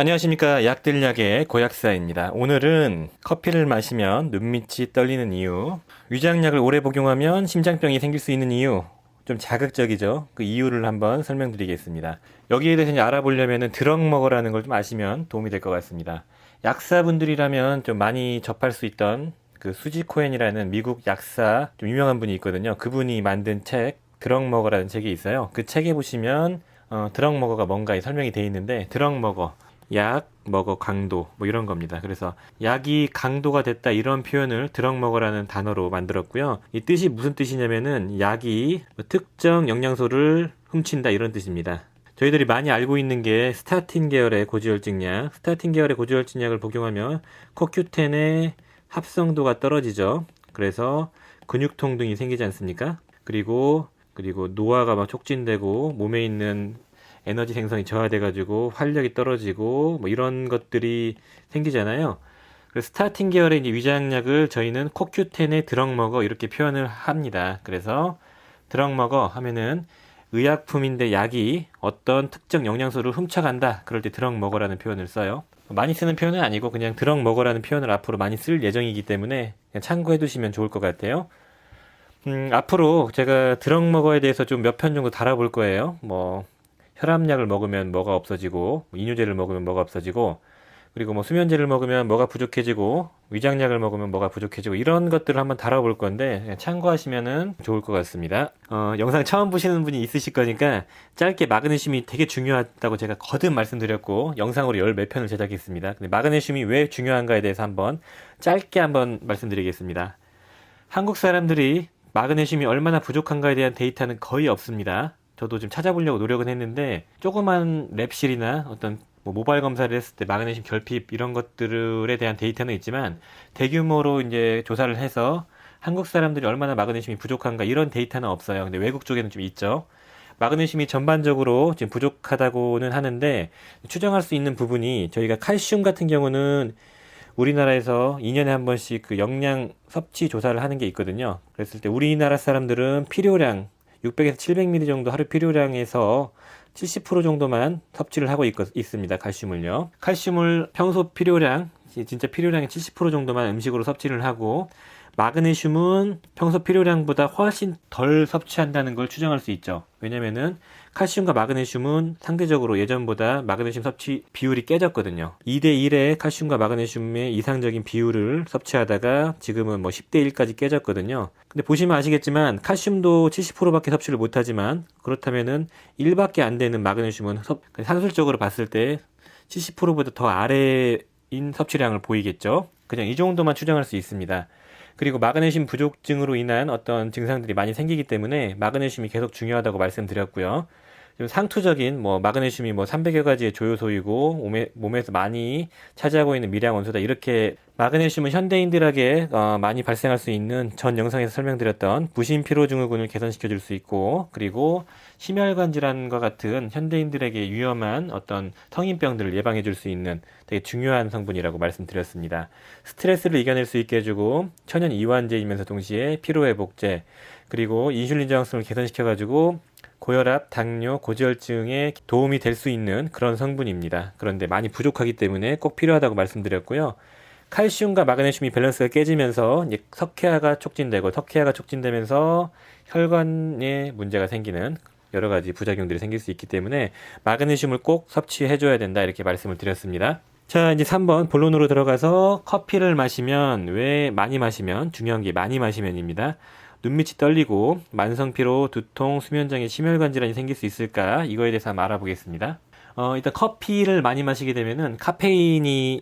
안녕하십니까. 약들약의 고약사입니다. 오늘은 커피를 마시면 눈밑이 떨리는 이유, 위장약을 오래 복용하면 심장병이 생길 수 있는 이유, 좀 자극적이죠. 그 이유를 한번 설명드리겠습니다. 여기에 대해서 이제 알아보려면 드럭머거라는 걸 좀 아시면 도움이 될 것 같습니다. 약사분들이라면 좀 많이 접할 수 있던 그 수지 코엔이라는 미국 약사 좀 유명한 분이 있거든요. 그분이 만든 책 드럭머거라는 책이 있어요. 그 책에 보시면 드럭머거가 뭔가 설명이 되어 있는데, 드럭머거 약, 먹어, 강도, 뭐 이런 겁니다. 그래서 약이 강도가 됐다 이런 표현을 드럭머거라는 단어로 만들었고요. 이 뜻이 무슨 뜻이냐면은 약이 특정 영양소를 훔친다 이런 뜻입니다. 저희들이 많이 알고 있는 게 스타틴 계열의 고지혈증 약, 스타틴 계열의 고지혈증 약을 복용하면 코큐텐의 합성도가 떨어지죠. 그래서 근육통 등이 생기지 않습니까? 그리고 노화가 막 촉진되고 몸에 있는 에너지 생성이 저하돼가지고 활력이 떨어지고 뭐 이런 것들이 생기잖아요. 그래서 스타틴 계열의 이제 위장약을 저희는 코큐텐의 드럭머거 이렇게 표현을 합니다. 그래서 드럭머거 하면은 의약품인데 약이 어떤 특정 영양소를 훔쳐간다. 그럴 때 드럭머거라는 표현을 써요. 많이 쓰는 표현은 아니고 그냥 드럭머거라는 표현을 앞으로 많이 쓸 예정이기 때문에 그냥 참고해 두시면 좋을 것 같아요. 앞으로 제가 드럭머거에 대해서 좀 몇 편 정도 달아볼 거예요. 뭐 혈압약을 먹으면 뭐가 없어지고, 이뇨제를 먹으면 뭐가 없어지고, 그리고 뭐 수면제를 먹으면 뭐가 부족해지고, 위장약을 먹으면 뭐가 부족해지고, 이런 것들을 한번 다뤄볼 건데, 그냥 참고하시면은 좋을 것 같습니다. 영상 처음 보시는 분이 있으실 거니까, 짧게 마그네슘이 되게 중요하다고 제가 거듭 말씀드렸고, 영상으로 열 몇 편을 제작했습니다. 근데 마그네슘이 왜 중요한가에 대해서 짧게 한번 말씀드리겠습니다. 한국 사람들이 마그네슘이 얼마나 부족한가에 대한 데이터는 거의 없습니다. 저도 좀 찾아보려고 노력은 했는데 조그만 랩실이나 어떤 뭐 모바일 검사를 했을 때 마그네슘 결핍 이런 것들에 대한 데이터는 있지만 대규모로 이제 조사를 해서 한국 사람들이 얼마나 마그네슘이 부족한가 이런 데이터는 없어요. 근데 외국 쪽에는 좀 있죠. 마그네슘이 전반적으로 지금 부족하다고는 하는데 추정할 수 있는 부분이 저희가 칼슘 같은 경우는 우리나라에서 2년에 한 번씩 그 영양 섭취 조사를 하는 게 있거든요. 그랬을 때 우리나라 사람들은 필요량 600에서 700ml 정도 하루 필요량에서 70% 정도만 섭취를 하고 있습니다. 칼슘을요. 칼슘을 평소 필요량, 진짜 필요량의 70% 정도만 음식으로 섭취를 하고, 마그네슘은 평소 필요량보다 훨씬 덜 섭취한다는 걸 추정할 수 있죠. 왜냐면은 칼슘과 마그네슘은 상대적으로 예전보다 마그네슘 섭취 비율이 깨졌거든요. 2대1의 칼슘과 마그네슘의 이상적인 비율을 섭취하다가 지금은 뭐 10대1까지 깨졌거든요. 근데 보시면 아시겠지만 칼슘도 70%밖에 섭취를 못하지만 그렇다면은 1밖에 안 되는 마그네슘은 산술적으로 봤을 때 70%보다 더 아래인 섭취량을 보이겠죠. 그냥 이 정도만 추정할 수 있습니다. 그리고 마그네슘 부족증으로 인한 어떤 증상들이 많이 생기기 때문에 마그네슘이 계속 중요하다고 말씀드렸고요. 좀 상투적인 뭐 마그네슘이 뭐 300여 가지의 조효소이고 몸에서 많이 차지하고 있는 미량 원소다 이렇게 마그네슘은 현대인들에게 많이 발생할 수 있는 전 영상에서 설명드렸던 부신 피로 증후군을 개선시켜 줄 수 있고 그리고 심혈관 질환과 같은 현대인들에게 위험한 어떤 성인병들을 예방해 줄 수 있는 되게 중요한 성분이라고 말씀드렸습니다. 스트레스를 이겨낼 수 있게 해주고 천연 이완제이면서 동시에 피로회복제 그리고 인슐린 저항성을 개선시켜가지고 고혈압, 당뇨, 고지혈증에 도움이 될 수 있는 그런 성분입니다. 그런데 많이 부족하기 때문에 꼭 필요하다고 말씀드렸고요. 칼슘과 마그네슘이 밸런스가 깨지면서 석회화가 촉진되고 석회화가 촉진되면서 혈관에 문제가 생기는 여러 가지 부작용들이 생길 수 있기 때문에 마그네슘을 꼭 섭취해줘야 된다 이렇게 말씀을 드렸습니다. 자, 이제 3번 본론으로 들어가서 커피를 마시면 왜 많이 마시면 중요한 게 많이 마시면입니다. 눈밑이 떨리고 만성피로, 두통, 수면장애, 심혈관 질환이 생길 수 있을까? 이거에 대해서 한번 알아보겠습니다. 일단 커피를 많이 마시게 되면은 카페인이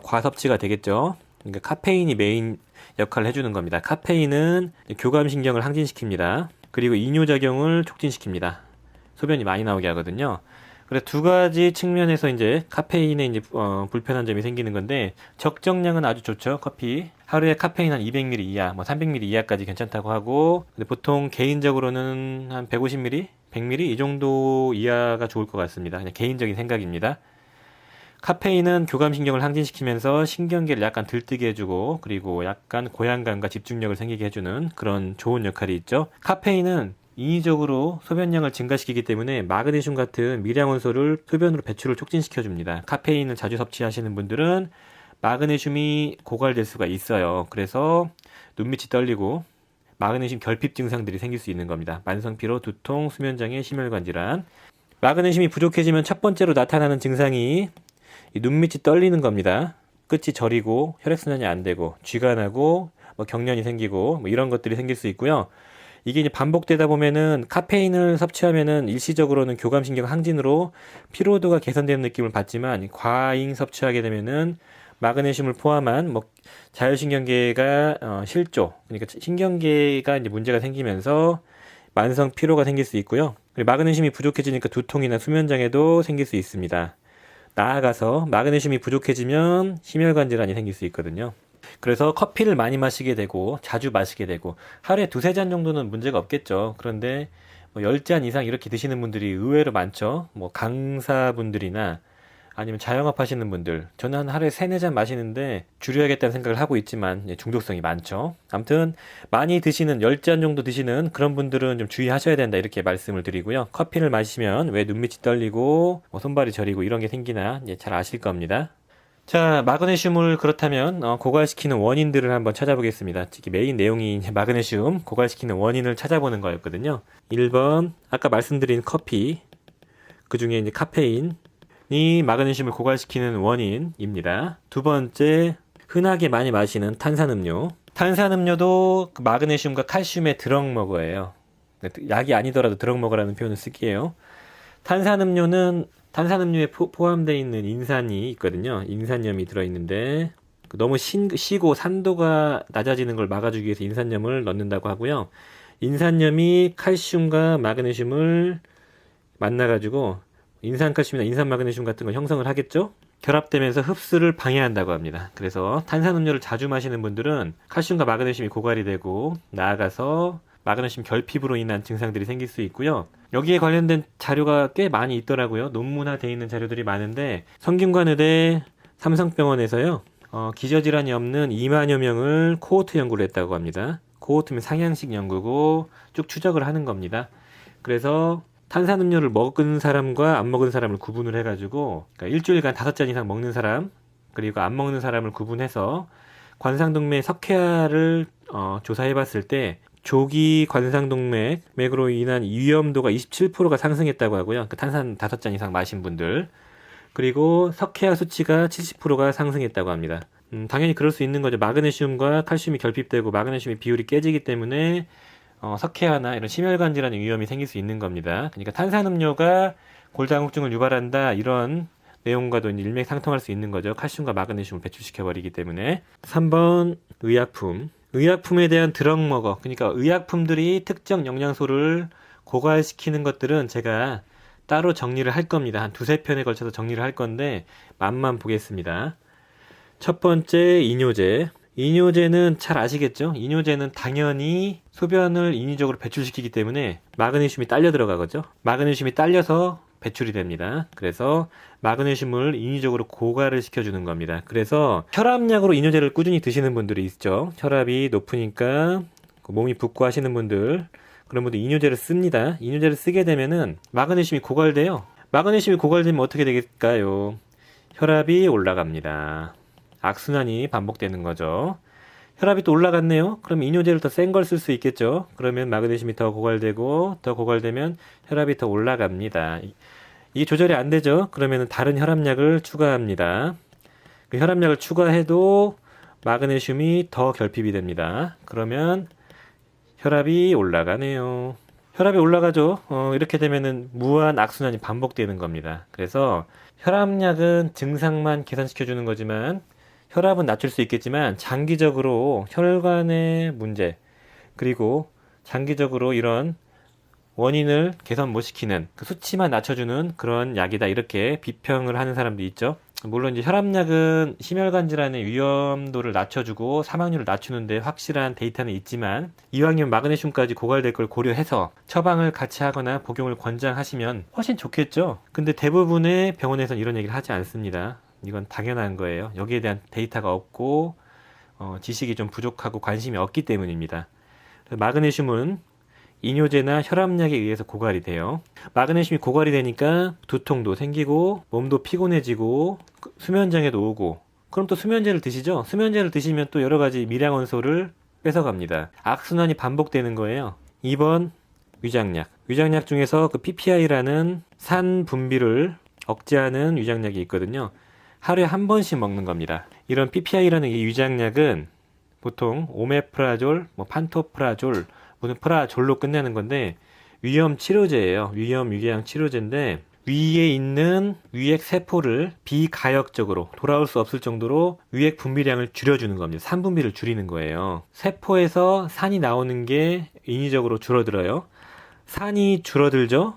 과섭취가 되겠죠. 그러니까 카페인이 메인 역할을 해주는 겁니다. 카페인은 교감신경을 항진시킵니다. 그리고 이뇨작용을 촉진시킵니다. 소변이 많이 나오게 하거든요. 그래서 두 가지 측면에서 이제 카페인에 이제 불편한 점이 생기는 건데 적정량은 아주 좋죠. 커피 하루에 카페인 한 200ml 이하, 뭐 300ml 이하까지 괜찮다고 하고 근데 보통 개인적으로는 한 150ml, 100ml 이 정도 이하가 좋을 것 같습니다. 그냥 개인적인 생각입니다. 카페인은 교감신경을 항진시키면서 신경계를 약간 들뜨게 해주고 그리고 약간 고양감과 집중력을 생기게 해주는 그런 좋은 역할이 있죠. 카페인은 인위적으로 소변량을 증가시키기 때문에 마그네슘 같은 미량원소를 소변으로 배출을 촉진시켜 줍니다. 카페인을 자주 섭취하시는 분들은 마그네슘이 고갈될 수가 있어요. 그래서 눈밑이 떨리고 마그네슘 결핍 증상들이 생길 수 있는 겁니다. 만성피로, 두통, 수면장애, 심혈관 질환. 마그네슘이 부족해지면 첫 번째로 나타나는 증상이 이 눈밑이 떨리는 겁니다. 끝이 저리고 혈액순환이 안 되고 쥐가 나고 경련이 생기고 이런 것들이 생길 수 있고요. 이게 이제 반복되다 보면은 카페인을 섭취하면은 일시적으로는 교감신경 항진으로 피로도가 개선되는 느낌을 받지만 과잉 섭취하게 되면은 마그네슘을 포함한 자율신경계가 실조, 그러니까 신경계가 이제 문제가 생기면서 만성 피로가 생길 수 있고요. 그리고 마그네슘이 부족해지니까 두통이나 수면장애도 생길 수 있습니다. 나아가서 마그네슘이 부족해지면 심혈관 질환이 생길 수 있거든요. 그래서 커피를 많이 마시게 되고 자주 마시게 되고 하루에 두세 잔 정도는 문제가 없겠죠. 그런데 10잔 이상 이렇게 드시는 분들이 의외로 많죠. 강사분들이나 아니면 자영업 하시는 분들, 저는 한 하루에 3-4잔 마시는데 줄여야겠다는 생각을 하고 있지만 중독성이 많죠. 아무튼 많이 드시는 10잔 정도 드시는 그런 분들은 좀 주의하셔야 된다 이렇게 말씀을 드리고요. 커피를 마시면 왜 눈밑이 떨리고 손발이 저리고 이런 게 생기나 잘 아실 겁니다. 자, 마그네슘을 그렇다면 고갈시키는 원인들을 한번 찾아보겠습니다. 메인 내용이 마그네슘 고갈시키는 원인을 찾아보는 거였거든요. 1번 아까 말씀드린 커피, 그 중에 이제 카페인이 마그네슘을 고갈시키는 원인입니다. 두 번째, 흔하게 많이 마시는 탄산음료. 탄산음료도 마그네슘과 칼슘의 드럭머거예요. 약이 아니더라도 드럭머거라는 표현을 쓸게요. 탄산음료에 포함되어 있는 인산이 있거든요. 인산염이 들어있는데 너무 시고 산도가 낮아지는 걸 막아주기 위해서 인산염을 넣는다고 하고요. 인산염이 칼슘과 마그네슘을 만나가지고 인산칼슘이나 인산마그네슘 같은 걸 형성을 하겠죠. 결합되면서 흡수를 방해한다고 합니다. 그래서 탄산음료를 자주 마시는 분들은 칼슘과 마그네슘이 고갈이 되고 나아가서 마그네슘 결핍으로 인한 증상들이 생길 수 있고요. 여기에 관련된 자료가 꽤 많이 있더라고요. 논문화되어 있는 자료들이 많은데 성균관의대 삼성병원에서요. 기저질환이 없는 2만여 명을 코호트 연구를 했다고 합니다. 코호트면 상향식 연구고 쭉 추적을 하는 겁니다. 그래서 탄산음료를 먹은 사람과 안 먹은 사람을 구분을 해가지고 그러니까 일주일간 5잔 이상 먹는 사람 그리고 안 먹는 사람을 구분해서 관상동맥 석회화를 조사해봤을 때 조기 관상동맥으로 인한 위험도가 27%가 상승했다고 하고요. 그 탄산 5잔 이상 마신 분들. 그리고 석회화 수치가 70%가 상승했다고 합니다. 당연히 그럴 수 있는 거죠. 마그네슘과 칼슘이 결핍되고 마그네슘의 비율이 깨지기 때문에 석회화나 이런 심혈관 질환의 위험이 생길 수 있는 겁니다. 그러니까 탄산음료가 골다공증을 유발한다 이런 내용과도 일맥상통할 수 있는 거죠. 칼슘과 마그네슘을 배출시켜버리기 때문에. 3번 의약품. 의약품에 대한 드럭머거, 그러니까 의약품들이 특정 영양소를 고갈시키는 것들은 제가 따로 정리를 할 겁니다. 한 2-3편에 걸쳐서 정리를 할 건데 맛만 보겠습니다. 첫 번째, 이뇨제. 이뇨제는 잘 아시겠죠? 이뇨제는 당연히 소변을 인위적으로 배출시키기 때문에 마그네슘이 딸려 들어가거죠. 마그네슘이 딸려서 배출이 됩니다. 그래서 마그네슘을 인위적으로 고갈을 시켜주는 겁니다. 그래서 혈압약으로 이뇨제를 꾸준히 드시는 분들이 있죠. 혈압이 높으니까 몸이 붓고 하시는 분들, 그런 분들 이뇨제를 씁니다. 이뇨제를 쓰게 되면은 마그네슘이 고갈돼요. 마그네슘이 고갈되면 어떻게 되겠까요? 혈압이 올라갑니다. 악순환이 반복되는 거죠. 혈압이 또 올라갔네요. 그럼 이뇨제를 더 센 걸 쓸 수 있겠죠. 그러면 마그네슘이 더 고갈되고 더 고갈되면 혈압이 더 올라갑니다. 이게 조절이 안 되죠. 그러면 다른 혈압약을 추가합니다. 그 혈압약을 추가해도 마그네슘이 더 결핍이 됩니다. 그러면 혈압이 올라가네요. 혈압이 올라가죠. 이렇게 되면은 무한 악순환이 반복되는 겁니다. 그래서 혈압약은 증상만 개선시켜주는 거지만 혈압은 낮출 수 있겠지만 장기적으로 혈관의 문제 그리고 장기적으로 이런 원인을 개선 못 시키는 그 수치만 낮춰주는 그런 약이다 이렇게 비평을 하는 사람도 있죠. 물론 이제 혈압약은 심혈관 질환의 위험도를 낮춰주고 사망률을 낮추는데 확실한 데이터는 있지만 이왕이면 마그네슘까지 고갈될 걸 고려해서 처방을 같이 하거나 복용을 권장하시면 훨씬 좋겠죠. 근데 대부분의 병원에서는 이런 얘기를 하지 않습니다. 이건 당연한 거예요. 여기에 대한 데이터가 없고 지식이 좀 부족하고 관심이 없기 때문입니다. 마그네슘은 이뇨제나 혈압약에 의해서 고갈이 돼요. 마그네슘이 고갈이 되니까 두통도 생기고 몸도 피곤해지고 수면장애도 오고, 그럼 또 수면제를 드시죠. 수면제를 드시면 또 여러 가지 미량원소를 뺏어갑니다. 악순환이 반복되는 거예요. 2번 위장약. 위장약 중에서 그 PPI라는 산 분비를 억제하는 위장약이 있거든요. 하루에 한 번씩 먹는 겁니다. 이런 PPI라는 이 위장약은 보통 오메프라졸, 판토프라졸, 무슨 프라졸로 끝내는 건데 위염 치료제예요. 위염 유궤양 치료제인데 위에 있는 위액 세포를 비가역적으로 돌아올 수 없을 정도로 위액 분비량을 줄여주는 겁니다. 산 분비를 줄이는 거예요. 세포에서 산이 나오는 게 인위적으로 줄어들어요. 산이 줄어들죠?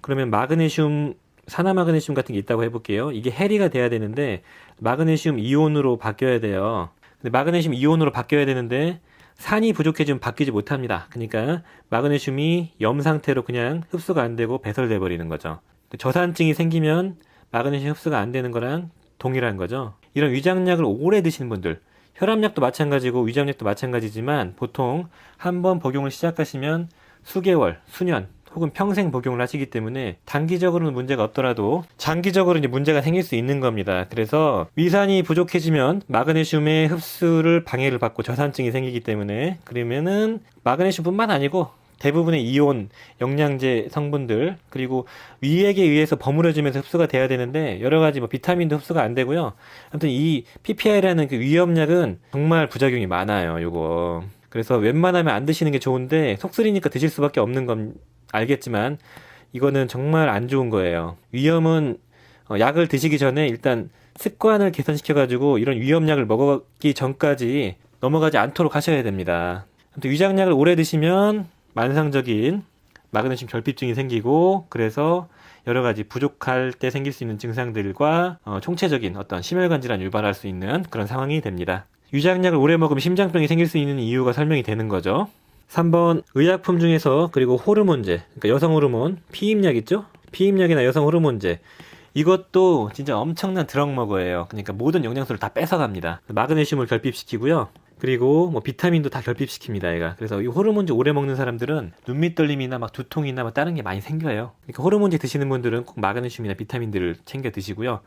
그러면 마그네슘, 산화마그네슘 같은 게 있다고 해볼게요. 이게 해리가 돼야 되는데 마그네슘 이온으로 바뀌어야 돼요. 근데 마그네슘 이온으로 바뀌어야 되는데 산이 부족해지면 바뀌지 못합니다. 그러니까 마그네슘이 염 상태로 그냥 흡수가 안 되고 배설돼 버리는 거죠. 저산증이 생기면 마그네슘 흡수가 안 되는 거랑 동일한 거죠. 이런 위장약을 오래 드시는 분들, 혈압약도 마찬가지고 위장약도 마찬가지지만 보통 한번 복용을 시작하시면 수개월, 수년 혹은 평생 복용을 하시기 때문에 단기적으로는 문제가 없더라도 장기적으로 이제 문제가 생길 수 있는 겁니다. 그래서 위산이 부족해지면 마그네슘의 흡수를 방해를 받고 저산증이 생기기 때문에, 그러면은 마그네슘뿐만 아니고 대부분의 이온, 영양제 성분들, 그리고 위액에 의해서 버무려지면서 흡수가 돼야 되는데 여러 가지 비타민도 흡수가 안 되고요. 아무튼 이 PPI라는 그 위험약은 정말 부작용이 많아요, 요거. 그래서 웬만하면 안 드시는 게 좋은데 속 쓰리니까 드실 수밖에 없는 건 알겠지만 이거는 정말 안 좋은 거예요. 위험은 약을 드시기 전에 일단 습관을 개선시켜가지고 이런 위험약을 먹기 전까지 넘어가지 않도록 하셔야 됩니다. 아무튼 위장약을 오래 드시면 만성적인 마그네슘 결핍증이 생기고, 그래서 여러 가지 부족할 때 생길 수 있는 증상들과 총체적인 어떤 심혈관 질환을 유발할 수 있는 그런 상황이 됩니다. 위장약을 오래 먹으면 심장병이 생길 수 있는 이유가 설명이 되는 거죠. 3번 의약품 중에서, 그리고 호르몬제, 그러니까 여성 호르몬, 피임약 있죠? 피임약이나 여성 호르몬제, 이것도 진짜 엄청난 드럭머거예요. 그러니까 모든 영양소를 다 뺏어갑니다. 마그네슘을 결핍시키고요. 그리고 비타민도 다 결핍시킵니다, 얘가. 그래서 이 호르몬제 오래 먹는 사람들은 눈밑 떨림이나 두통이나 다른 게 많이 생겨요. 그러니까 호르몬제 드시는 분들은 꼭 마그네슘이나 비타민들을 챙겨 드시고요.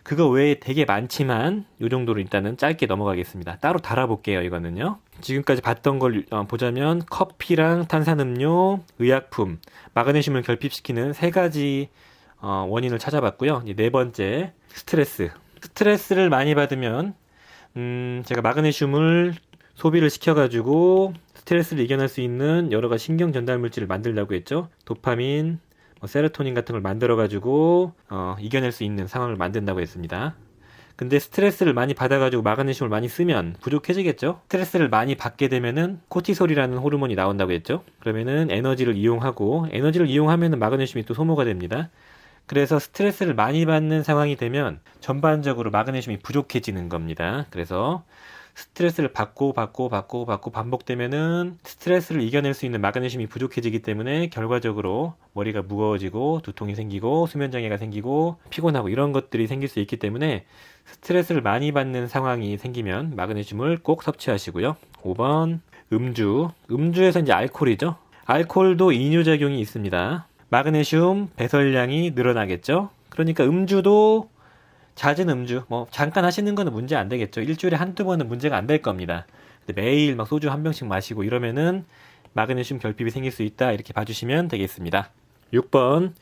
그거 외에 되게 많지만 이 정도로 일단은 짧게 넘어가겠습니다. 따로 달아볼게요, 이거는요. 지금까지 봤던 걸 보자면 커피랑 탄산음료, 의약품, 마그네슘을 결핍시키는 세 가지 원인을 찾아봤고요. 이제 네 번째, 스트레스. 스트레스를 많이 받으면 제가 마그네슘을 소비를 시켜가지고 스트레스를 이겨낼 수 있는 여러 가지 신경 전달 물질을 만들려고 했죠. 도파민, 세로토닌 같은 걸 만들어가지고 이겨낼 수 있는 상황을 만든다고 했습니다. 근데 스트레스를 많이 받아가지고 마그네슘을 많이 쓰면 부족해지겠죠. 스트레스를 많이 받게 되면은 코티솔이라는 호르몬이 나온다고 했죠. 그러면은 에너지를 이용하면은 마그네슘이 또 소모가 됩니다. 그래서 스트레스를 많이 받는 상황이 되면 전반적으로 마그네슘이 부족해지는 겁니다. 그래서 스트레스를 받고 반복되면은 스트레스를 이겨낼 수 있는 마그네슘이 부족해지기 때문에 결과적으로 머리가 무거워지고 두통이 생기고 수면장애가 생기고 피곤하고 이런 것들이 생길 수 있기 때문에 스트레스를 많이 받는 상황이 생기면 마그네슘을 꼭 섭취하시고요. 5번 음주에서 이제 알코올이죠. 알코올도 이뇨작용이 있습니다. 마그네슘 배설량이 늘어나겠죠. 그러니까 음주도 잦은 음주, 잠깐 하시는 거는 문제 안 되겠죠. 일주일에 한두 번은 문제가 안 될 겁니다. 근데 매일 소주 한 병씩 마시고 이러면은 마그네슘 결핍이 생길 수 있다, 이렇게 봐주시면 되겠습니다. 6번,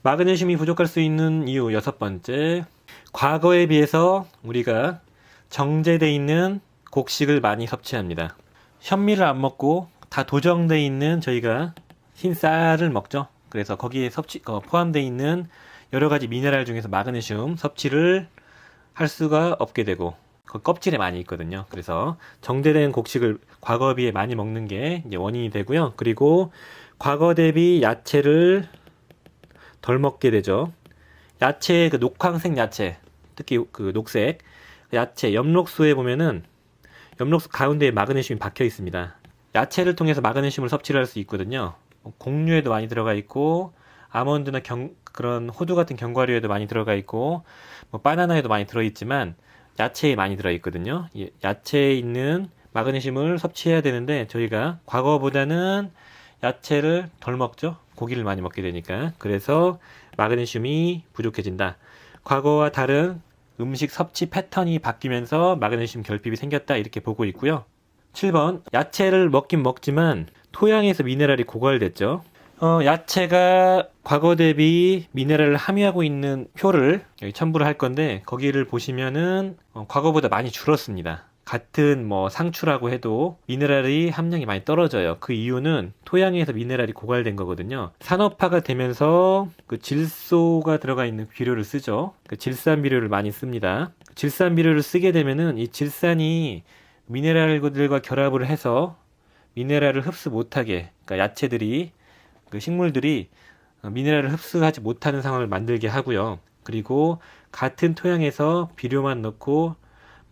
마그네슘이 부족할 수 있는 이유 여섯 번째, 과거에 비해서 우리가 정제되어 있는 곡식을 많이 섭취합니다. 현미를 안 먹고 다 도정되어 있는 저희가 흰 쌀을 먹죠. 그래서 거기에 포함되어 있는 여러 가지 미네랄 중에서 마그네슘 섭취를 할 수가 없게 되고, 그 껍질에 많이 있거든요. 그래서 정제된 곡식을 과거 비해 많이 먹는 게 이제 원인이 되고요. 그리고 과거 대비 야채를 덜 먹게 되죠. 야채, 그 녹황색 야채, 특히 그 녹색 야채, 엽록수에 보면은 엽록수 가운데에 마그네슘이 박혀 있습니다. 야채를 통해서 마그네슘을 섭취를 할 수 있거든요. 곡류에도 많이 들어가 있고, 아몬드나 그런 호두 같은 견과류에도 많이 들어가 있고, 바나나에도 많이 들어있지만 야채에 많이 들어있거든요. 야채에 있는 마그네슘을 섭취해야 되는데 저희가 과거보다는 야채를 덜 먹죠. 고기를 많이 먹게 되니까. 그래서 마그네슘이 부족해진다. 과거와 다른 음식 섭취 패턴이 바뀌면서 마그네슘 결핍이 생겼다. 이렇게 보고 있고요. 7번, 야채를 먹긴 먹지만 토양에서 미네랄이 고갈됐죠. 야채가 과거 대비 미네랄을 함유하고 있는 표를 여기 첨부를 할 건데, 거기를 보시면은 과거보다 많이 줄었습니다. 같은 상추라고 해도 미네랄이 함량이 많이 떨어져요. 그 이유는 토양에서 미네랄이 고갈된 거거든요. 산업화가 되면서 그 질소가 들어가 있는 비료를 쓰죠. 그 질산 비료를 많이 씁니다. 질산 비료를 쓰게 되면은 이 질산이 미네랄들과 결합을 해서 미네랄을 흡수 못하게, 그러니까 야채들이, 그 식물들이 미네랄을 흡수하지 못하는 상황을 만들게 하고요. 그리고 같은 토양에서 비료만 넣고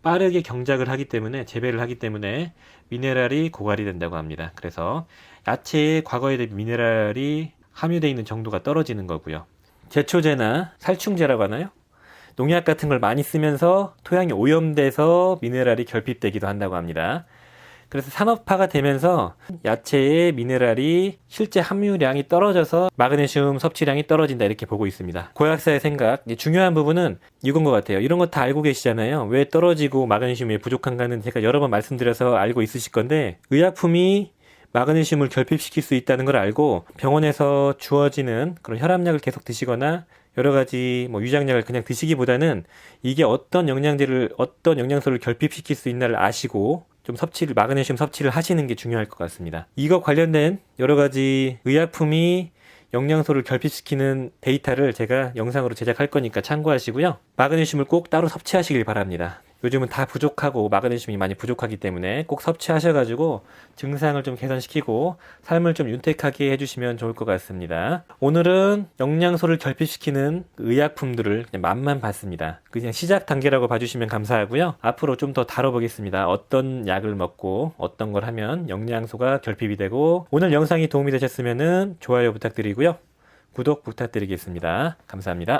빠르게 경작을 하기 때문에, 재배를 하기 때문에 미네랄이 고갈이 된다고 합니다. 그래서 야채에 과거에 대비 미네랄이 함유되어 있는 정도가 떨어지는 거고요. 제초제나 살충제라고 하나요? 농약 같은 걸 많이 쓰면서 토양이 오염돼서 미네랄이 결핍되기도 한다고 합니다. 그래서 산업화가 되면서 야채의 미네랄이 실제 함유량이 떨어져서 마그네슘 섭취량이 떨어진다, 이렇게 보고 있습니다. 고약사의 생각, 중요한 부분은 이건 것 같아요. 이런 거 다 알고 계시잖아요. 왜 떨어지고 마그네슘이 왜 부족한가는 제가 여러 번 말씀드려서 알고 있으실 건데, 의약품이 마그네슘을 결핍시킬 수 있다는 걸 알고 병원에서 주어지는 그런 혈압약을 계속 드시거나 여러 가지 위장약을 그냥 드시기보다는 이게 어떤 영양소를 결핍시킬 수 있나를 아시고 좀 마그네슘 섭취를 하시는 게 중요할 것 같습니다. 이거 관련된 여러 가지 의약품이 영양소를 결핍시키는 데이터를 제가 영상으로 제작할 거니까 참고하시고요. 마그네슘을 꼭 따로 섭취하시길 바랍니다. 요즘은 다 부족하고 마그네슘이 많이 부족하기 때문에 꼭 섭취하셔가지고 증상을 좀 개선시키고 삶을 좀 윤택하게 해주시면 좋을 것 같습니다. 오늘은 영양소를 결핍시키는 의약품들을 그냥 맛만 봤습니다. 그냥 시작 단계라고 봐주시면 감사하고요. 앞으로 좀 더 다뤄보겠습니다. 어떤 약을 먹고 어떤 걸 하면 영양소가 결핍이 되고, 오늘 영상이 도움이 되셨으면 좋아요 부탁드리고요. 구독 부탁드리겠습니다. 감사합니다.